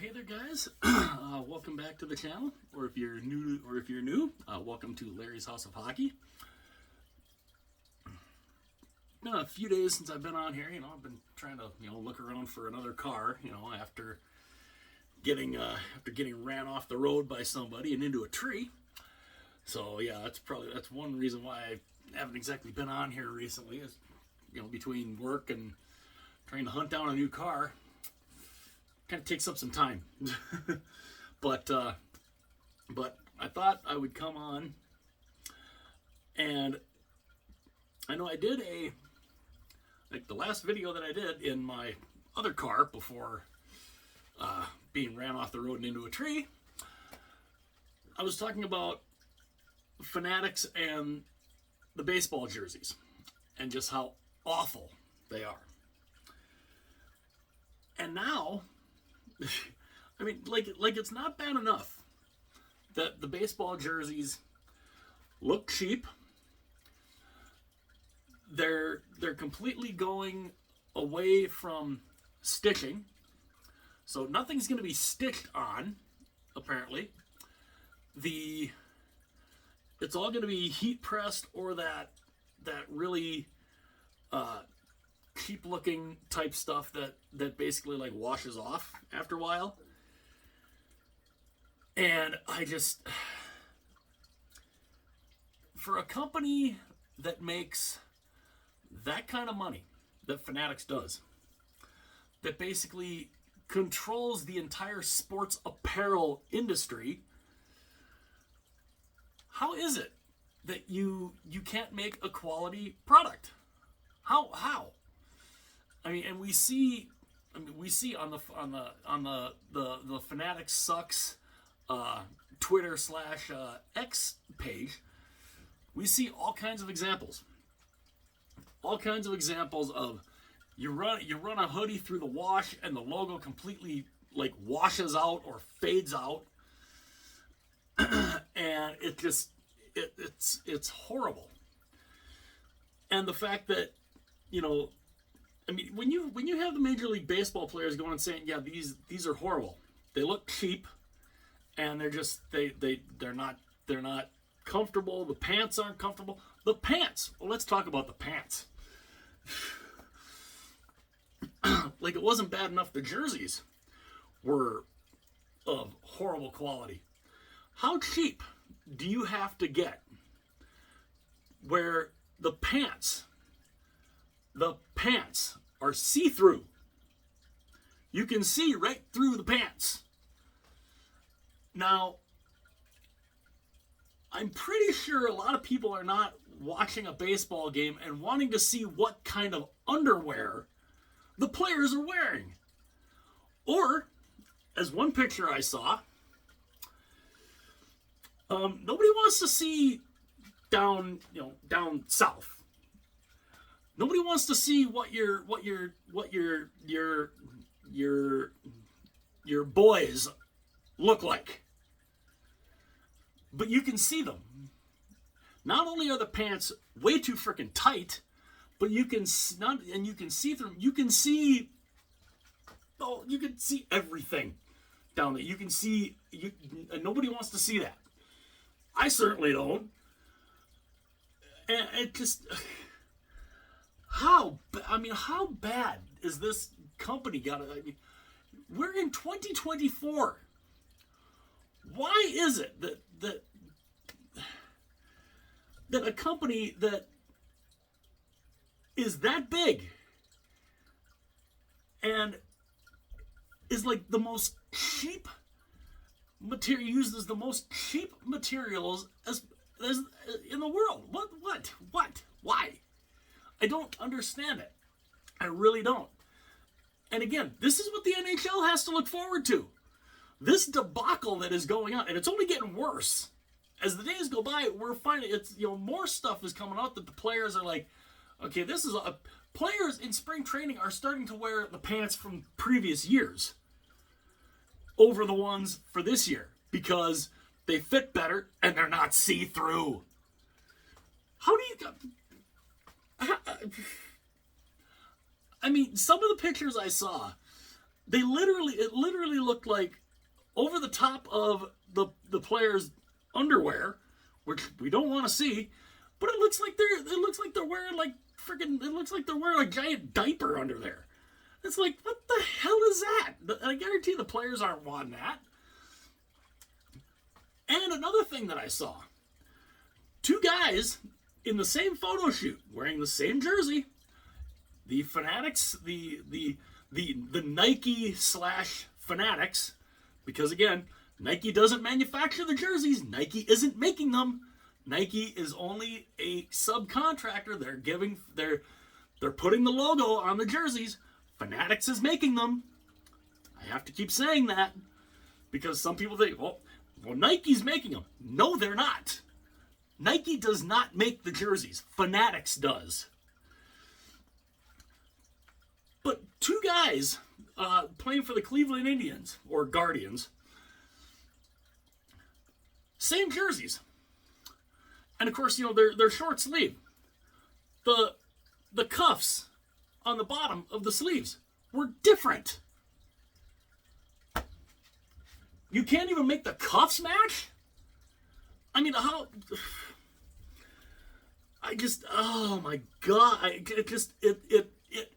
Hey there, guys. Welcome back to the channel, or if you're new, welcome to Larry's House of Hockey. Been a few days since I've been on here. I've been trying to look around for another car. After getting ran off the road by somebody and into a tree. So yeah, that's one reason why I haven't exactly been on here recently. Is between work and trying to hunt down a new car. Kind of takes up some time. but I thought I would come on, and I know I did the last video that I did in my other car before being ran off the road and into a tree. I was talking about Fanatics and the baseball jerseys and just how awful they are. And now, I mean, it's not bad enough that the baseball jerseys look cheap. They're completely going away from stitching, so nothing's going to be stitched on. Apparently, it's all going to be heat pressed or that really cheap looking type stuff that basically like washes off after a while. And I just, for a company that makes that kind of money that Fanatics does, that basically controls the entire sports apparel industry, how is it that you can't make a quality product? How? I mean, and we see on the Fanatics Sucks Twitter / X page, we see all kinds of examples. All kinds of examples of you run a hoodie through the wash and the logo completely like washes out or fades out, and it's horrible. And the fact that I mean, when you have the Major League Baseball players going and saying, yeah, these are horrible. They look cheap, and they're just they're not comfortable. The pants aren't comfortable. The pants. Well, let's talk about the pants. Like, it wasn't bad enough the jerseys were of horrible quality. How cheap do you have to get where the pants are see-through? You can see right through the pants. Now, I'm pretty sure a lot of people are not watching a baseball game and wanting to see what kind of underwear the players are wearing. Or, as one picture I saw, nobody wants to see down south. Nobody wants to see what your boys look like. But you can see them. Not only are the pants way too freaking tight, but you can see them. You can see everything down there. You can see and nobody wants to see that. I certainly don't. And it just, how bad is this company got it? I mean, we're in 2024. Why is it that a company that is that big and is like the most cheap material, uses the most cheap materials as in the world? What? Why? I don't understand it. I really don't. And again, this is what the NHL has to look forward to. This debacle that is going on, and it's only getting worse. As the days go by, we're finding more stuff is coming out that the players are like, okay, this is players in spring training are starting to wear the pants from previous years over the ones for this year because they fit better and they're not see-through. How do you? I mean, some of the pictures I saw, it literally looked like over the top of the players' underwear, which we don't want to see, but it looks like they're wearing like freaking, it looks like they're wearing a giant diaper under there. It's like, what the hell is that? I guarantee the players aren't wanting that. And another thing that I saw, two guys in the same photo shoot wearing the same jersey, the Fanatics, the Nike / Fanatics, because again, Nike doesn't manufacture the jerseys. Nike isn't making them. Nike is only a subcontractor. They're putting the logo on the jerseys. Fanatics is making them. I have to keep saying that because some people think, well, Nike's making them. No, they're not. Nike does not make the jerseys. Fanatics does. But two guys playing for the Cleveland Indians or Guardians, same jerseys, and of course, they're short sleeve. The cuffs on the bottom of the sleeves were different. You can't even make the cuffs match? I mean, how? Oh my God!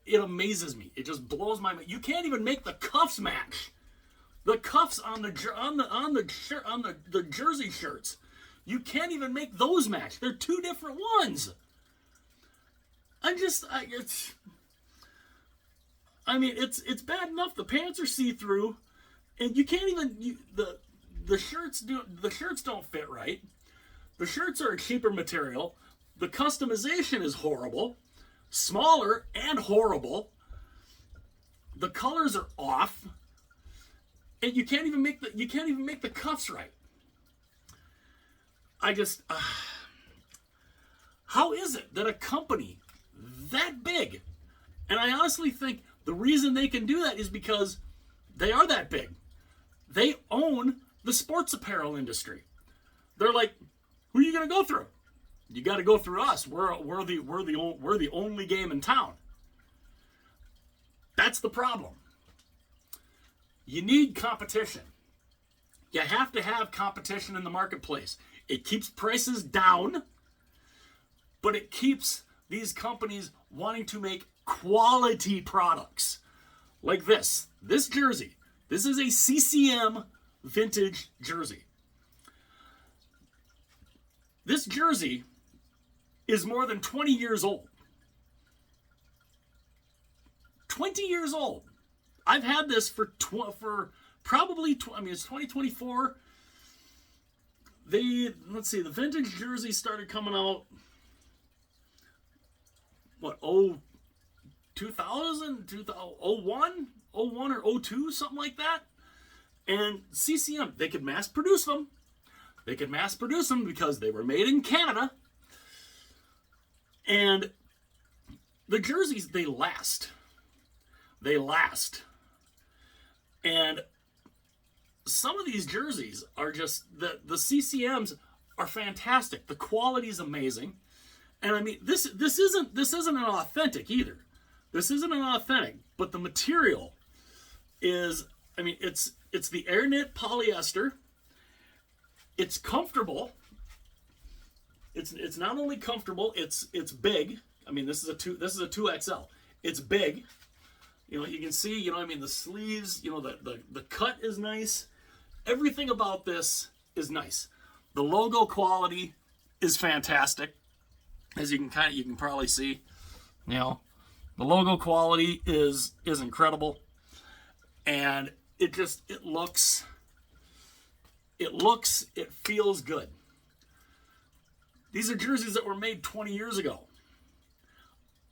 It amazes me. It just blows my mind. You can't even make the cuffs match. The cuffs on the jersey shirts, you can't even make those match. They're two different ones. It's bad enough the pants are see-through, and you can't even the shirts don't fit right. The shirts are a cheaper material. The customization is horrible, smaller and horrible. The colors are off, and you can't even make the cuffs right. How is it that a company that big, and I honestly think the reason they can do that is because they are that big. They own the sports apparel industry. They're like, who are you going to go through? You got to go through us. We're the only game in town. That's the problem. You need competition. You have to have competition in the marketplace. It keeps prices down, but it keeps these companies wanting to make quality products. Like this jersey. This is a CCM vintage jersey. This jersey is more than 20 years old. 20 years old. I've had this for probably, it's 2024. The vintage jersey started coming out, 2000, 2001 or 02, something like that. And CCM, they could mass produce them. They could mass produce them because they were made in Canada. And the jerseys, they last. They last. And some of these jerseys are just, the CCMs are fantastic. The quality is amazing. And I mean, this isn't an authentic either. This isn't an authentic, but the material is, it's the air knit polyester. It's comfortable. It's not only comfortable, it's big. This is a 2XL. It's big. You can see, the sleeves, the cut is nice. Everything about this is nice. The logo quality is fantastic. As you can probably see, the logo quality is incredible. And it feels good. These are jerseys that were made 20 years ago.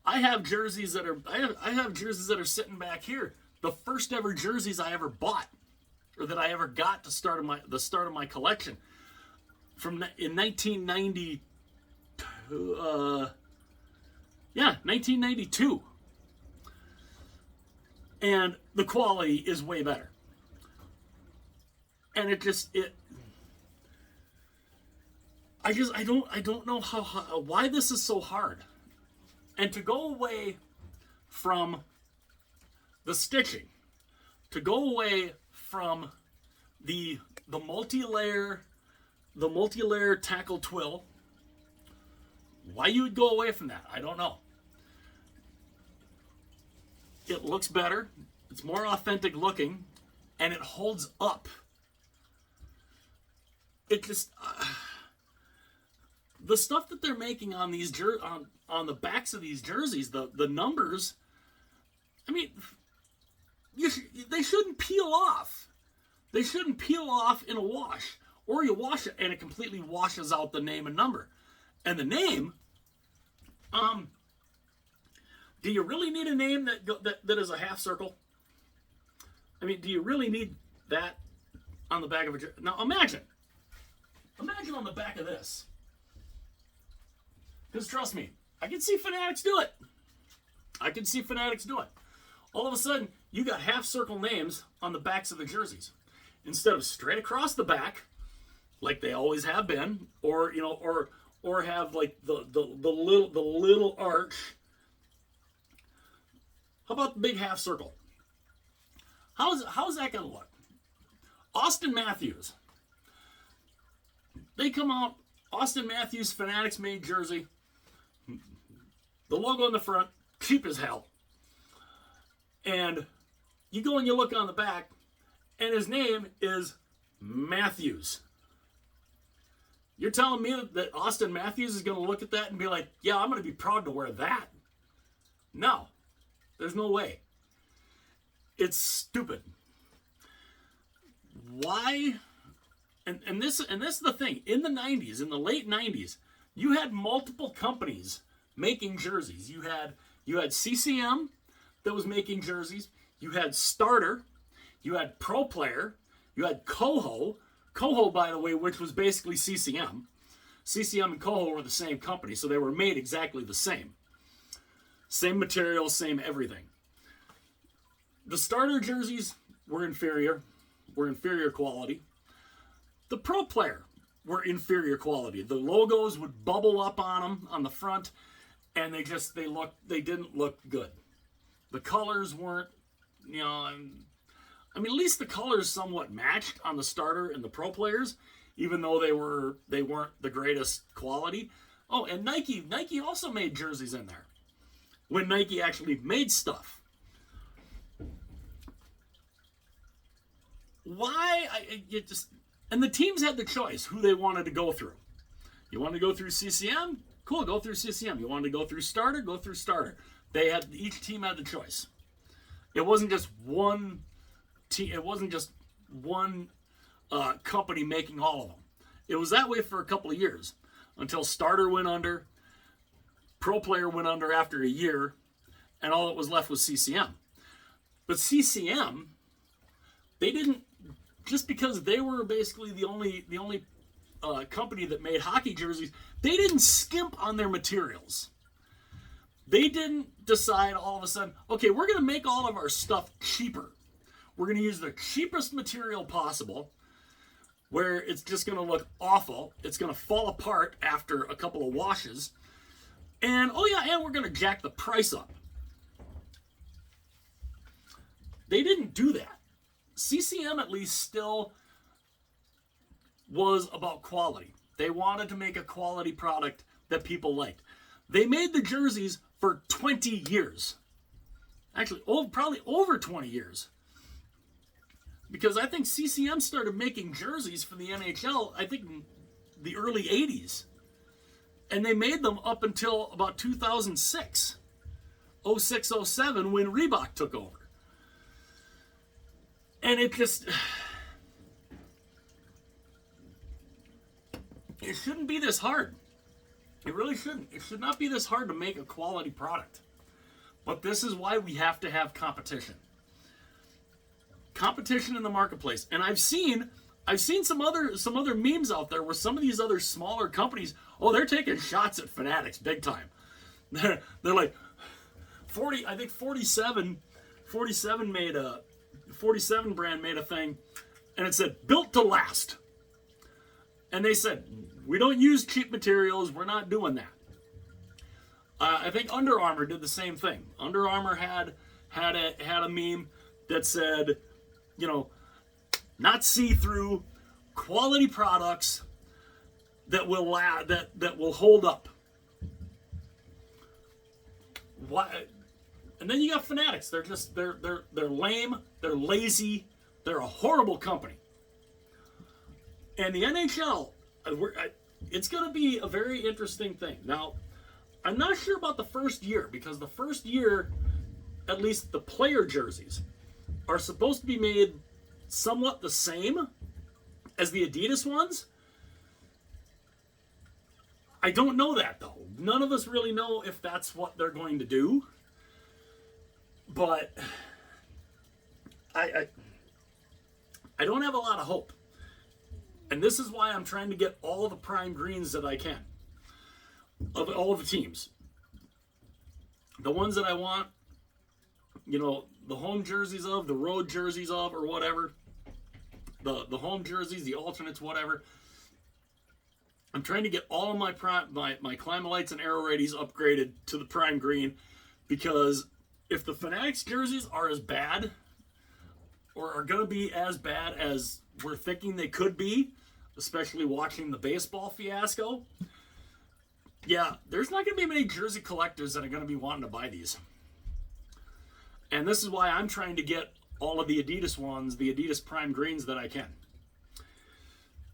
I have jerseys that are sitting back here. The first ever jerseys I ever bought, or that I ever got to the start of my collection, in 1992. 1992. And the quality is way better. And I don't know why this is so hard. And to go away from the stitching, to go away from the multi-layer tackle twill. Why you would go away from that, I don't know. It looks better, it's more authentic looking, and it holds up. It just the stuff that they're making on these on the backs of these jerseys, the numbers. I mean, they shouldn't peel off. They shouldn't peel off in a wash, or you wash it and it completely washes out the name and number. And the name, do you really need a name that is a half circle? I mean, do you really need that on the back of a jersey? Now imagine on the back of this. Because trust me, I can see Fanatics do it. All of a sudden, you got half circle names on the backs of the jerseys instead of straight across the back, like they always have been, or have like the little arch. How about the big half circle? How's that gonna look? Austin Matthews. They come out, Austin Matthews Fanatics made jersey. The logo on the front, cheap as hell. And you go and you look on the back, and his name is Matthews. You're telling me that Austin Matthews is going to look at that and be like, yeah, I'm going to be proud to wear that? No. There's no way. It's stupid. Why? And this is the thing. In the 90s, in the late 90s, you had multiple companies making jerseys. You had CCM that was making jerseys. You had Starter. You had Pro Player. You had Coho. Coho, by the way, which was basically CCM. CCM and Coho were the same company, so they were made exactly the same. Same material, same everything. The Starter jerseys were inferior quality. The Pro Player were inferior quality. The logos would bubble up on them on the front, and they didn't look good. The colors weren't, I mean, at least the colors somewhat matched on the Starter and the Pro Players, even though they weren't the greatest quality. Oh, and Nike also made jerseys in there when Nike actually made stuff. Why? And the teams had the choice who they wanted to go through. You wanted to go through CCM? Cool, go through CCM. You wanted to go through Starter? Go through Starter. Each team had the choice. It wasn't just one team. It wasn't just one company making all of them. It was that way for a couple of years until Starter went under, Pro Player went under after a year, and all that was left was CCM. But CCM, they didn't, just because they were basically the only company that made hockey jerseys, they didn't skimp on their materials. They didn't decide all of a sudden, okay, we're going to make all of our stuff cheaper. We're going to use the cheapest material possible, where it's just going to look awful. It's going to fall apart after a couple of washes. And, and we're going to jack the price up. They didn't do that. CCM at least still was about quality. They wanted to make a quality product that people liked. They made the jerseys for 20 years. Actually, probably over 20 years. Because I think CCM started making jerseys for the NHL, I think, in the early 80s. And they made them up until about 2006. 06, 07, when Reebok took over. And it shouldn't be this hard. It really shouldn't. It should not be this hard to make a quality product. But this is why we have to have competition. Competition in the marketplace. And I've seen some other memes out there where some of these other smaller companies, they're taking shots at Fanatics big time. They're like 40, I think 47 brand made a thing, and it said built to last. And they said, we don't use cheap materials, we're not doing that. I think Under Armour did the same thing. Under Armour had a meme that said, not see-through, quality products that will hold up. Why? And then you got Fanatics. They're lame. They're lazy. They're a horrible company. And the NHL, it's going to be a very interesting thing. Now, I'm not sure about the first year, because the first year, at least the player jerseys, are supposed to be made somewhat the same as the Adidas ones. I don't know that, though. None of us really know if that's what they're going to do. But I don't have a lot of hope. And this is why I'm trying to get all of the prime greens that I can of all of the teams. The ones that I want, the home jerseys of, the road jerseys of, or whatever. The home jerseys, the alternates, whatever. I'm trying to get all of my Climalites and Arrow Readies upgraded to the prime green, because if the Fanatics jerseys are as bad, or are going to be as bad as we're thinking they could be, especially watching the baseball fiasco, yeah, there's not going to be many jersey collectors that are going to be wanting to buy these. And this is why I'm trying to get all of the Adidas ones, the Adidas prime greens that I can.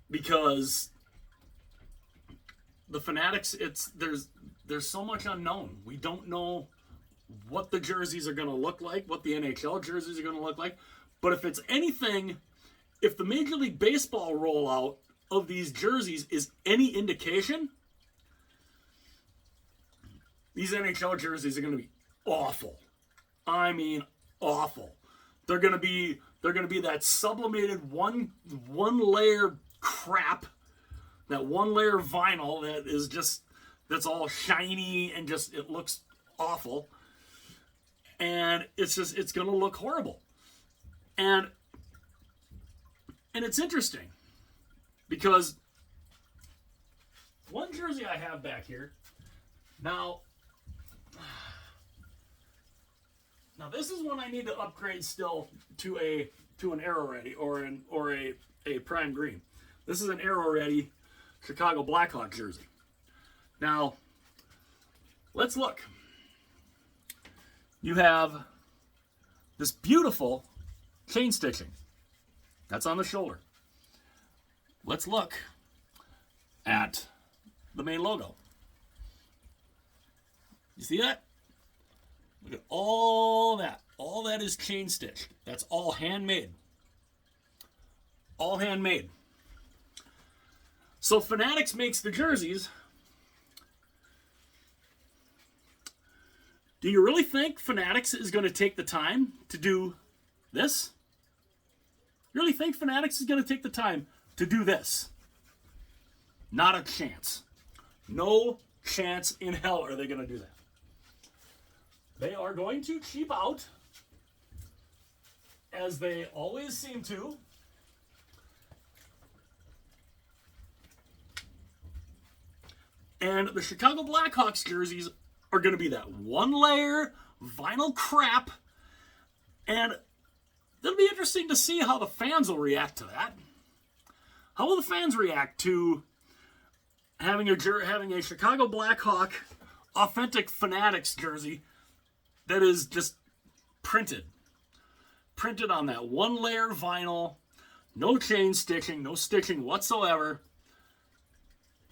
Because the Fanatics, there's so much unknown. We don't know what the jerseys are going to look like, what the NHL jerseys are going to look like. But if it's anything, if the Major League Baseball rollout of these jerseys is any indication, these NHL jerseys are going to be awful. I mean, awful. They're going to be that sublimated one layer crap, that one layer vinyl that is that's all shiny and it looks awful. And it's going to look horrible. And it's interesting because one jersey I have back here, now this is one I need to upgrade still to an Arrow Ready or a prime green. This is an Arrow Ready Chicago Blackhawk jersey. Now, let's look. You have this beautiful chain stitching. That's on the shoulder. Let's look at the main logo. You see that? Look at all that. All that is chain stitched. That's all handmade. All handmade. So Fanatics makes the jerseys. Do you really think Fanatics is going to take the time to do this? You really think Fanatics is going to take the time to do this? Not a chance. No chance in hell are they going to do that. They are going to cheap out, as they always seem to. And the Chicago Blackhawks jerseys are going to be that one layer vinyl crap. And it'll be interesting to see how the fans will react to that. How will the fans react to having a Chicago Blackhawk authentic Fanatics jersey that is just printed on that one layer vinyl, no chain stitching, no stitching whatsoever?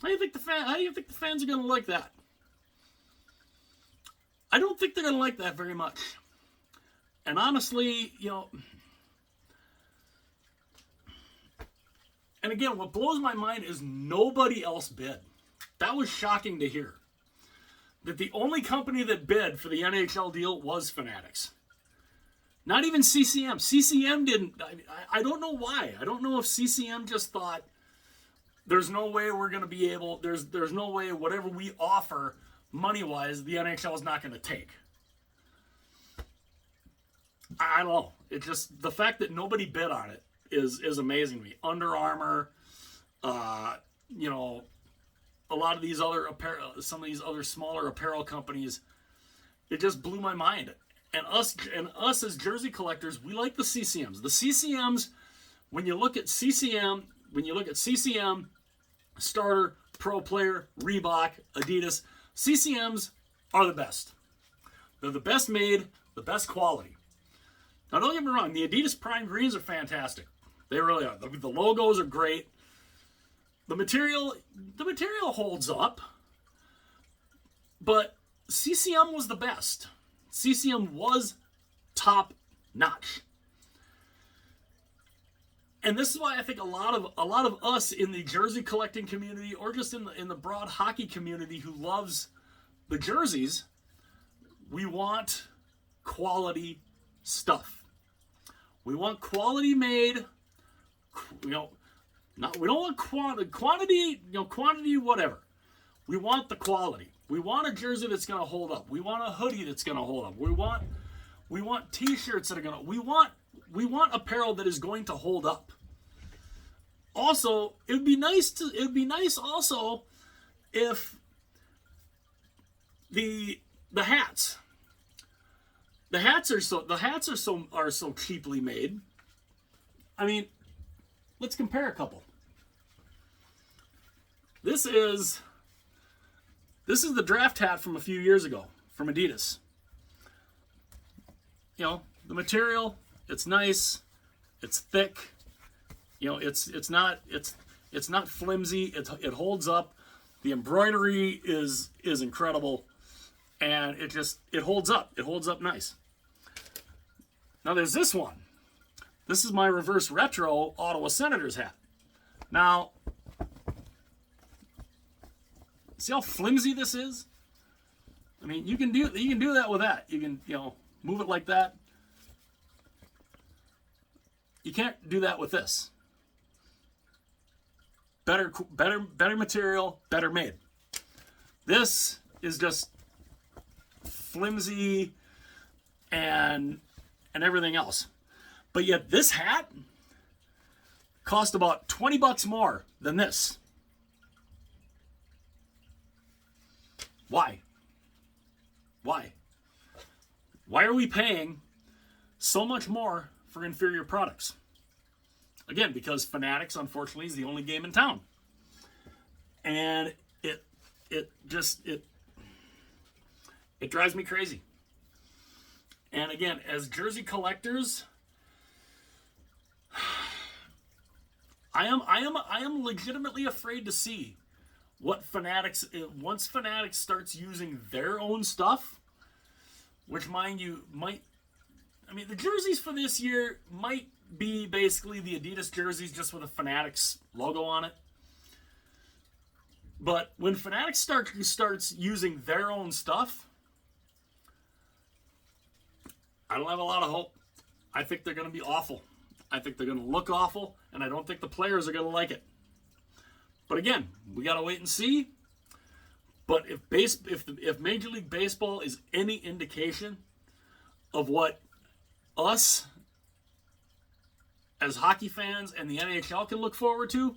How do you think the fans are going to like that? I don't think they're going to like that very much. And honestly, and again, what blows my mind is nobody else bid. That was shocking to hear. That the only company that bid for the NHL deal was Fanatics. Not even CCM. CCM didn't. I don't know why. I don't know if CCM just thought there's no way we're going to be able. There's no way whatever we offer money-wise, the NHL is not going to take. I don't know. It's just the fact that nobody bid on it is amazing to me. Under Armour, a lot of these other apparel, some of these other smaller apparel companies, it just blew my mind. us as jersey collectors, we like the CCMs. The CCMs, when you look at CCM, Starter, Pro Player, Reebok, Adidas, CCMs are the best. They're the best made, the best quality. Now, don't get me wrong, the Adidas Prime Greens are fantastic. They really are. The logos are great. The material holds up, but CCM was the best. CCM was top notch. And this is why I think a lot of us in the jersey collecting community, or just in the broad hockey community who loves the jerseys, we want quality stuff. We want quality made. We don't want quantity. Quantity, whatever. We want the quality. We want a jersey that's going to hold up. We want a hoodie that's going to hold up. We want T-shirts that are going to. We want apparel that is going to hold up. Also, it would be nice also if the hats are so cheaply made. I mean, let's compare a couple. This is the draft hat from a few years ago from Adidas. The material, it's nice, it's thick. It's not flimsy. It holds up. The embroidery is incredible, and it holds up. It holds up nice. Now there's this one. This is my reverse retro Ottawa Senators hat. Now, see how flimsy this is? I mean, you can do that with that. You can move it like that. You can't do that with this. Better material, better made. This is just flimsy and everything else. But yet this hat cost about $20 more than this. Why? Why are we paying so much more for inferior products? Again, because Fanatics, unfortunately, is the only game in town. And it drives me crazy. And again, as jersey collectors, I am legitimately afraid to see what Fanatics, once Fanatics starts using their own stuff, which, mind you, the jerseys for this year might be basically the Adidas jerseys just with a Fanatics logo on it. But when Fanatics starts using their own stuff, I don't have a lot of hope. I think they're going to be awful. I think they're going to look awful, and I don't think the players are going to like it. But again, we got to wait and see. But if Major League Baseball is any indication of what us as hockey fans and the NHL can look forward to,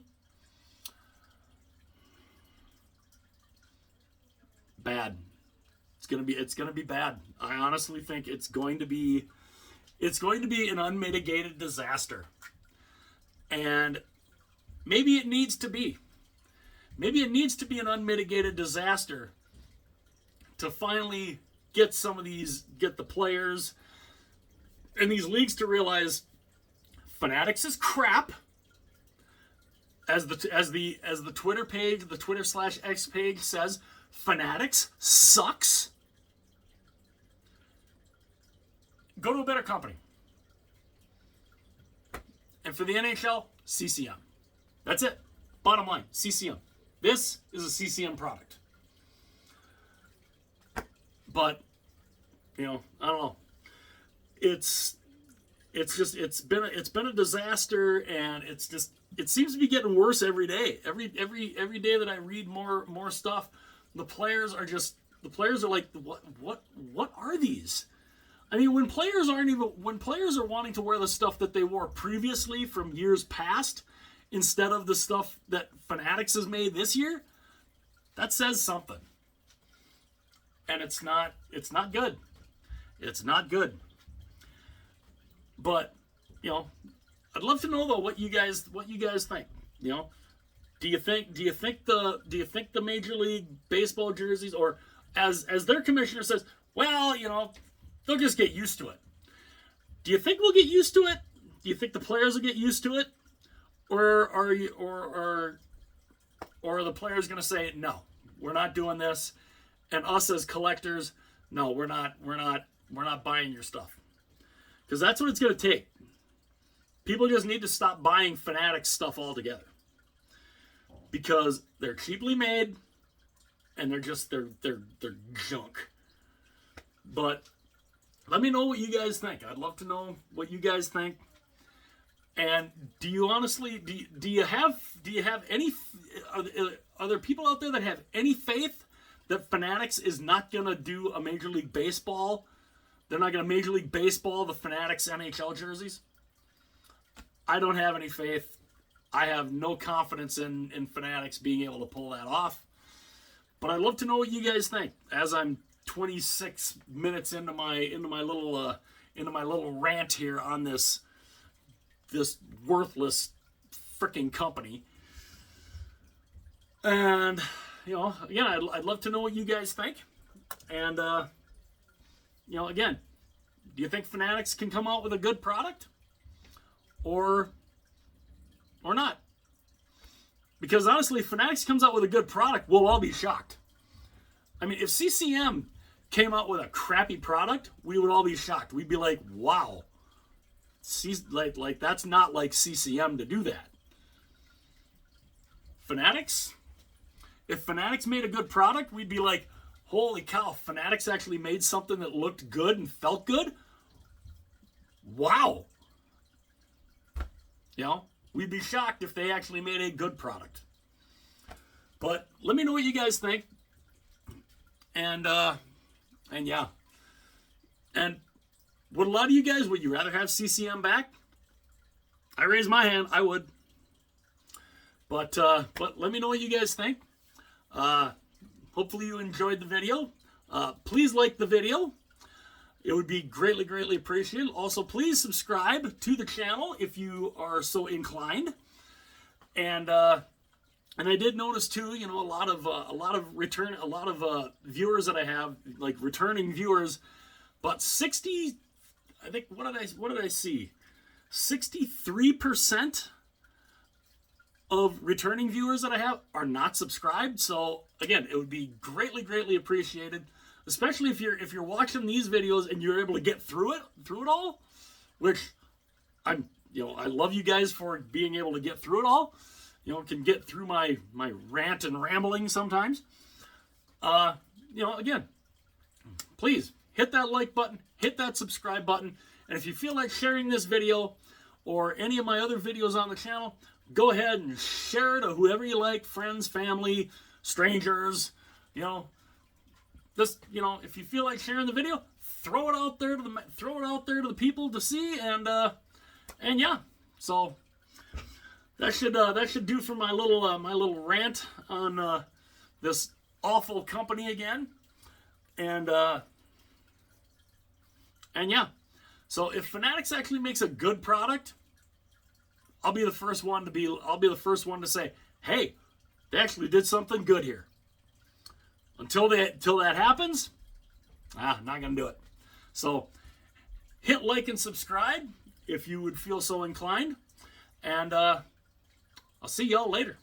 bad. It's gonna be bad. I honestly think it's going to be an unmitigated disaster. And maybe it needs to be. Maybe it needs to be an unmitigated disaster to finally get the players and these leagues to realize Fanatics is crap. As the Twitter page, the Twitter/X page says, Fanatics sucks. Go to a better company. And for the NHL, CCM. That's it. Bottom line, CCM. This is a CCM product. But, I don't know. It's been a disaster, and it seems to be getting worse every day. Every day that I read more stuff, the players are like, what are these? I mean, when players are wanting to wear the stuff that they wore previously from years past instead of the stuff that Fanatics has made this year, that says something. And it's not good. It's not good. But, you know, I'd love to know though what you guys think. You know, do you think the Major League Baseball jerseys, or as their commissioner says, well, you know, they'll just get used to it. Do you think we'll get used to it? Do you think the players will get used to it? Or are the players going to say, no, we're not doing this, and us as collectors, no, we're not buying your stuff? Because that's what it's going to take. People just need to stop buying Fanatics stuff altogether, because they're cheaply made and they're junk. But let me know what you guys think. I'd love to know what you guys think. And do you honestly do you have any, are there people out there that have any faith that Fanatics is not going to do a Major League Baseball? They're not going to Major League Baseball the Fanatics NHL jerseys? I don't have any faith. I have no confidence in Fanatics being able to pull that off. But I'd love to know what you guys think as I'm 26 minutes into my little rant here on this worthless freaking company. And, you know, again, I'd love to know what you guys think. And, you know, again, do you think Fanatics can come out with a good product? Or not? Because honestly, if Fanatics comes out with a good product, we'll all be shocked. I mean, if CCM came out with a crappy product, we would all be shocked. We'd be like, wow. Like that's not like CCM to do that. Fanatics? If Fanatics made a good product, we'd be like, holy cow, Fanatics actually made something that looked good and felt good? Wow. You know, we'd be shocked if they actually made a good product. But let me know what you guys think. And yeah. And would a lot of you guys, would you rather have CCM back? I raise my hand, I would. But let me know what you guys think. Hopefully you enjoyed the video. Please like the video. It would be greatly, greatly appreciated. Also, please subscribe to the channel if you are so inclined. And I did notice too, you know, a lot of viewers that I have, like returning viewers, but 60, I think, what did I see? 63% of returning viewers that I have are not subscribed. So again, it would be greatly, greatly appreciated, especially if you're watching these videos and you're able to get through it all, which I love you guys for being able to get through it all. You know, can get through my rant and rambling sometimes. You know, again, please hit that like button, hit that subscribe button, and if you feel like sharing this video or any of my other videos on the channel, go ahead and share it to whoever you like, friends, family, strangers. You know, just, you know, if you feel like sharing the video, throw it out there to the people to see, and yeah. So that should do for my little rant on this awful company again, and yeah. So if Fanatics actually makes a good product, I'll be the first one to say, hey, they actually did something good here. Until that happens, not gonna do it. So hit like and subscribe if you would feel so inclined, and I'll see y'all later.